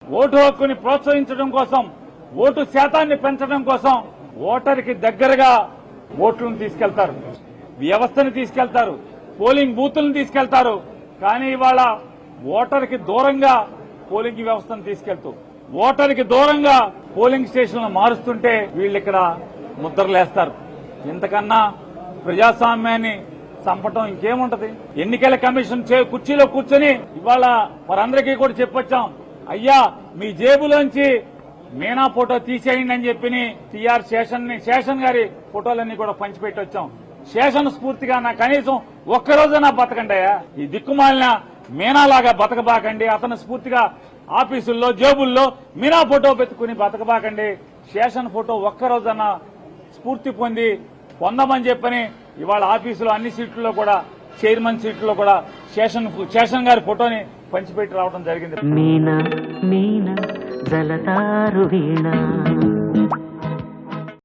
Vote హక్కుని ప్రోత్సహించడం కోసం, ఓటు శాతాన్ని పెంచడం కోసం ఓటర్కి దగ్గరగా ఓట్లను తీసుకెళ్తారు, వ్యవస్థను తీసుకెళ్తారు, పోలింగ్ బూతులను తీసుకెళ్తారు. కానీ ఇవాళ ఓటర్కి దూరంగా పోలింగ్ వ్యవస్థను తీసుకెళ్తూ ఓటర్కి దూరంగా పోలింగ్ స్టేషన్లు మారుస్తుంటే వీళ్ళు ఇక్కడ ముద్రలేస్తారు. ఇంతకన్నా ప్రజాస్వామ్యాన్ని చంపటం ఇంకేముంటది? ఎన్నికల కమిషన్ కుర్చీలో కూర్చొని ఇవాళ వారందరికీ కూడా చెప్పొచ్చాం, అయ్యా మీ జేబులోంచి మీనా ఫోటో తీసేయండి అని చెప్పి టీఆర్ శేషన్ గారి ఫోటోలన్నీ కూడా పంచిపెట్టి వచ్చాం. శేషన్ స్ఫూర్తిగా నా కనీసం ఒక్కరోజైనా బతకండియా, ఈ దిక్కుమాలిన మీనాలాగా బతకబాకండి. అతని స్ఫూర్తిగా ఆఫీసుల్లో జేబుల్లో మీనా ఫోటో పెట్టుకుని బతకబాకండి. శేషన్ ఫోటో ఒక్కరోజన్నా స్ఫూర్తి పొందమని చెప్పని ఇవాళ ఆఫీసులో అన్ని సీట్లలో కూడా, చైర్మన్ సీట్లలో కూడా శేషన్ గారి ఫోటోని పంచిపెట్టి రావడం జరిగింది. మీనా మీనా జలతారు వీణ